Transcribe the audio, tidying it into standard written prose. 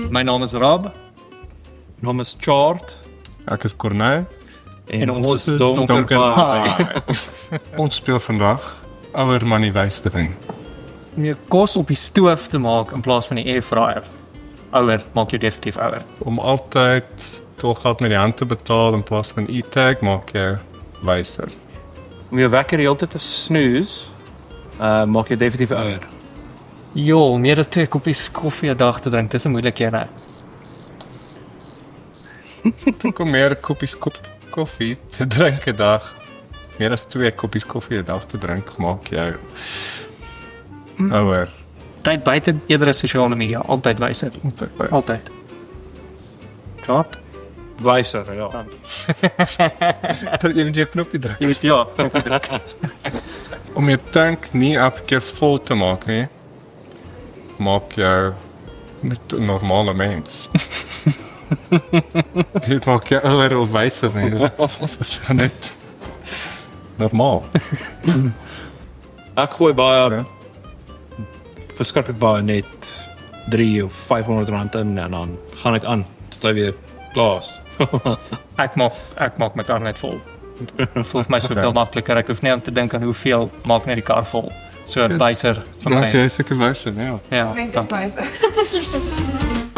My naam is Rob. Naam is Chart. Ek is Corneil. En ons is Donker Baai. Ons speel vandag ouer man die wysdering. Om jou kos op die stoof te maak in plaas van die airfryer. Ouer, maak jou definitief ouer. Om altyd toch geld met die hand te betaal in plaas van e-tag maak jy wyser. Om jou wekker die hele tyd te snooze, maak jy definitief ouer. Jo, meer as 2 koppies koffie 'n dag te drink, dis 'n moeilike een, hè. Dink om meer koppies koffie te drink 'n dag. Meer as 2 koppies koffie 'n dag te drink maak jy ouer. Tyd buite eerder as sosiale media, altyd wyser. Altyd. Chart? Wyser, ja. Dat jy net jou knoppie druk. Jy weet ja, Om jou tank nie elke keer vol te maak nie, maak jou net 'n normale mens. Dit maak jou ouer of wyser nie. Dit is net normaal. Ek gooi baie, verskriklik baie net 3 of 500 rand in en dan gaan ek aan, tot hy weer klaar is. ek maak my kar net vol. Voel vir my soveel makliker. Ek hoef nie om te dink aan hoeveel maak net die kar vol. So wyser van Dan my. sê jy seker wyser, ja. Ja, Denk dan het wijze.